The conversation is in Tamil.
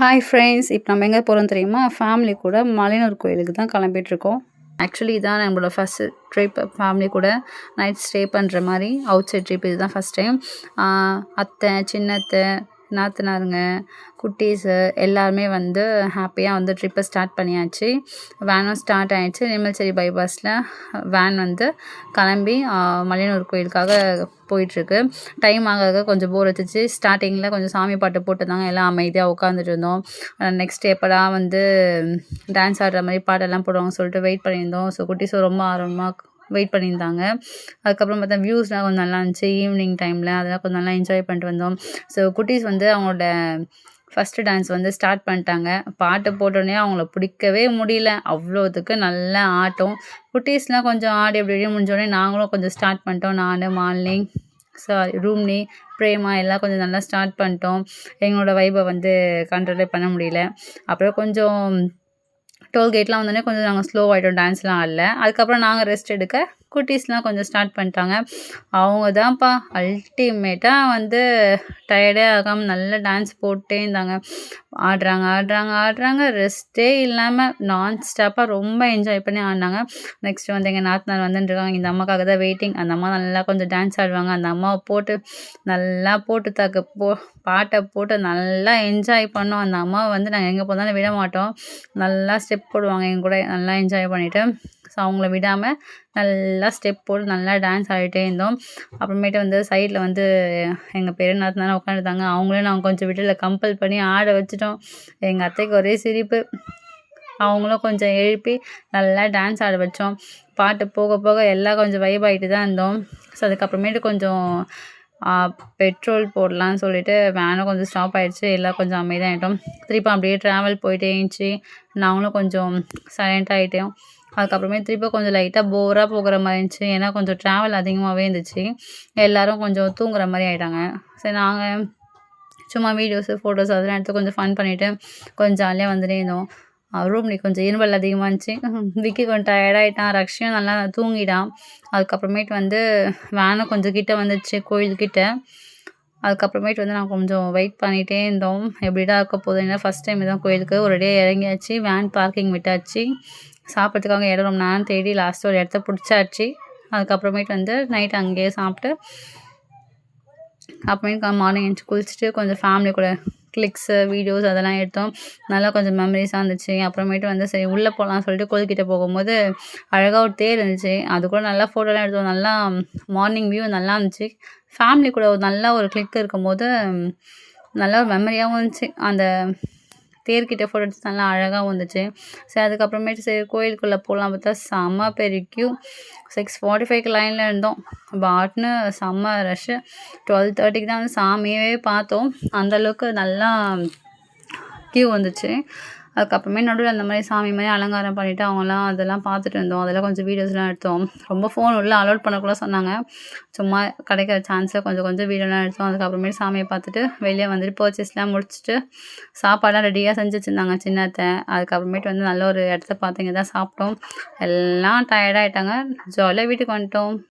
Hi friends! இப்போ நம்ம எங்கே போகிறோம் தெரியுமா? ஃபேமிலி கூட மலையனூர் கோயிலுக்கு தான் கிளம்பிட்டுருக்கோம். ஆக்சுவலி இதான் நம்மளோட ஃபஸ்ட்டு ட்ரிப் ஃபேமிலி கூட நைட் ஸ்டே பண்ணுற மாதிரி அவுட் சைட் ட்ரிப். இதுதான் ஃபஸ்ட் டைம். அத்தை, சின்னத்தை, நாத்தனாருங்க, குட்டீஸு எல்லாருமே வந்து ஹாப்பியாக வந்து ட்ரிப்பை ஸ்டார்ட் பண்ணியாச்சு. வேனும் ஸ்டார்ட் ஆகிடுச்சு. நிம்மல்சேரி பைபாஸில் வேன் வந்து கிளம்பி மலையனூர் கோயிலுக்காக போயிட்டுருக்கு. டைம் ஆக கொஞ்சம் போர் வச்சுச்சு. ஸ்டார்டிங்கில் கொஞ்சம் சாமி பாட்டு போட்டுருந்தாங்க. எல்லாம் அமைதியாக உட்காந்துட்டு இருந்தோம். நெக்ஸ்ட் எப்படா வந்து டான்ஸ் ஆடுற மாதிரி பாட்டெல்லாம் போடுவாங்க சொல்லிட்டு வெயிட் பண்ணியிருந்தோம். ஸோ குட்டீஸும் ரொம்ப ஆர்வமாக வெயிட் பண்ணியிருந்தாங்க. அதுக்கப்புறம் பார்த்தா வியூஸ்லாம் கொஞ்சம் நல்லா இருந்துச்சு. ஈவினிங் டைமில் அதெல்லாம் கொஞ்சம் நல்லா என்ஜாய் பண்ணிட்டு வந்தோம். ஸோ குட்டீஸ் வந்து அவங்களோட ஃபஸ்ட்டு டான்ஸ் வந்து ஸ்டார்ட் பண்ணிட்டாங்க. பாட்டு போட்டோடனே அவங்கள பிடிக்கவே முடியல. அவ்வளோத்துக்கு நல்ல ஆட்டம். குட்டீஸ்லாம் கொஞ்சம் ஆடி அப்படி இப்படியே முடிஞ்சோடனே நாங்களும் கொஞ்சம் ஸ்டார்ட் பண்ணிட்டோம். நான், மாலினி, ரூம்னி, பிரேமா எல்லாம் கொஞ்சம் நல்லா ஸ்டார்ட் பண்ணிட்டோம். எங்களோட வைபை வந்து கண்ட்ரோலே பண்ண முடியல. அப்புறம் கொஞ்சம் டோல்கேட்லாம் வந்தோடனே கொஞ்சம் நாங்கள் ஸ்லோ ஆகிட்டோம். டான்ஸ்லாம் ஆடல. அதுக்கப்புறம் நாங்கள் ரெஸ்ட் எடுக்க குட்டீஸ்லாம் கொஞ்சம் ஸ்டார்ட் பண்ணிட்டாங்க. அவங்க தான்ப்பா அல்டிமேட்டாக வந்து டயர்டே ஆகாமல் நல்லா டான்ஸ் போட்டே இருந்தாங்க. ஆடுறாங்க ரெஸ்ட்டே இல்லாமல் நான் ஸ்டாப்பாக ரொம்ப என்ஜாய் பண்ணி ஆடினாங்க. நெக்ஸ்ட்டு வந்து எங்கள் நாத்தனார் வந்துட்டுருக்காங்க. இந்த அம்மாக்காக தான் வெயிட்டிங். அந்த அம்மா நல்லா கொஞ்சம் டான்ஸ் ஆடுவாங்க. அந்த அம்மாவை போட்டு நல்லா பாட்டை போட்டு நல்லா என்ஜாய் பண்ணோம். அந்த அம்மாவை வந்து நாங்கள் எங்கே போனாலும் விட மாட்டோம். நல்லா ஸ்டெப் போடுவாங்க எங்கள் கூட. நல்லா என்ஜாய் பண்ணிவிட்டு ஸோ அவங்கள விடாமல் நல்லா ஸ்டெப் போட்டு நல்லா டான்ஸ் ஆடிட்டே இருந்தோம். அப்புறமேட்டு வந்து சைடில் வந்து எங்கள் பெரிய நாத்தனார் உட்காந்துருந்தாங்க. அவங்களே நாங்கள் கொஞ்சம் விடல, கம்பல் பண்ணி ஆட வச்சுட்டோம். எங்கள் அத்தைக்கு ஒரே சிரிப்பு. அவங்களும் கொஞ்சம் எழுப்பி நல்லா டான்ஸ் ஆட வச்சோம். பாட்டு போக போக எல்லாம் கொஞ்சம் வைப் ஆகிட்டு தான் இருந்தோம். ஸோ அதுக்கப்புறமேட்டு கொஞ்சம் பெட்ரோல் போடலான்னு சொல்லிட்டு வேனும் கொஞ்சம் ஸ்டாப் ஆகிடுச்சு. எல்லாம் கொஞ்சம் அமைதியாக ஆகிட்டோம். திருப்பி அப்படியே ட்ராவல் போயிட்டே இருந்துச்சு. நாங்களும் கொஞ்சம் சைலண்ட் ஆகிட்டோம். அதுக்கப்புறமே திருப்பி கொஞ்சம் லைட்டாக போராக போகிற மாதிரி இருந்துச்சு. ஏன்னா கொஞ்சம் ட்ராவல் அதிகமாகவே இருந்துச்சு. எல்லோரும் கொஞ்சம் தூங்குற மாதிரி ஆகிட்டாங்க. சரி நாங்கள் சும்மா வீடியோஸு, ஃபோட்டோஸ் அதெல்லாம் எடுத்து கொஞ்சம் ஃபன் பண்ணிவிட்டு கொஞ்சம் ஜாலியாக வந்துட்டே இருந்தோம். ரூம்லி கொஞ்சம் இருமல் அதிகமாக இருந்துச்சு. விக்கி கொஞ்சம் டயர்டாகிட்டான். ரக்ஷியும் நல்லா தூங்கிட்டான். அதுக்கப்புறமேட்டு வந்து வேனும் கொஞ்சம் கிட்டே வந்துடுச்சு கோயில்கிட்ட. அதுக்கப்புறமேட்டு வந்து நாங்கள் கொஞ்சம் வெயிட் பண்ணிகிட்டே இருந்தோம். எப்படிடா இருக்க போதும். ஏன்னா ஃபஸ்ட் டைம் தான் கோயிலுக்கு ஒரேடியாக இறங்கியாச்சு. வேன் பார்க்கிங் விட்டாச்சு. சாப்பிட்றதுக்காக இடம் ரொம்ப நேரம் தேடி லாஸ்ட்டு ஒரு இடத்த பிடிச்சாச்சு. அதுக்கப்புறமேட்டு வந்து நைட் அங்கேயே சாப்பிட்டு அப்புறமேட்டு மார்னிங் எழுந்துச்சி குளிச்சுட்டு கொஞ்சம் ஃபேமிலி கூட கிளிக்ஸு, வீடியோஸ் அதெல்லாம் எடுத்தோம். நல்லா கொஞ்சம் மெமரிஸாக இருந்துச்சு. அப்புறமேட்டு வந்து சரி உள்ளே போகலான்னு சொல்லிட்டு கோயில்கிட்ட போகும்போது அழகாக ஒரு தேர் இருந்துச்சு. அது கூட நல்லா ஃபோட்டோலாம் எடுத்தோம். நல்லா மார்னிங் வியூ நல்லா இருந்துச்சு. ஃபேமிலி கூட ஒரு நல்ல ஒரு கிளிக் இருக்கும்போது நல்ல ஒரு மெமரியாகவும் இருந்துச்சு. அந்த தேர்கிட்ட ஃபோட்டோ எடுத்து நல்லா அழகாகவும் இருந்துச்சு. சரி அதுக்கப்புறமேட்டு சரி கோயிலுக்குள்ளே போகலாம் பார்த்தா செம்ம பெரிய கியூ. 6:45க்கு லைனில் இருந்தோம். பாட்னு செம்ம ரஷ்ஷு. 12:30க்கு தான் வந்து சாமியவே பார்த்தோம். அந்தளவுக்கு நல்லா கியூ வந்துச்சு. அதுக்கப்புறமே நடுவில் அந்த மாதிரி சாமி மாதிரி அலங்காரம் பண்ணிவிட்டு அவங்களாம் அதெல்லாம் பார்த்துட்டு இருந்தோம். அதெல்லாம் கொஞ்சம் வீடியோஸ்லாம் எடுத்தோம். ரொம்ப ஃபோன் உள்ள அலோட் பண்ணக்கூட சொன்னாங்க. சும்மா கிடைக்கிற சான்ஸை கொஞ்சம் வீடியோலாம் எடுத்தோம். அதுக்கப்புறமேட்டு சாமியை பார்த்துட்டு வெளியே வந்துட்டு பர்ச்சேஸ்லாம் முடிச்சுட்டு சாப்பாடெலாம் ரெடியாக செஞ்சு வச்சுருந்தாங்க சின்னத்தை. அதுக்கப்புறமேட்டு வந்து நல்ல ஒரு இடத்த பார்த்து இங்கே தான் சாப்பிட்டோம். எல்லாம் டயர்டாகிட்டாங்க. ஜாலியாக வீட்டுக்கு வந்துட்டோம்.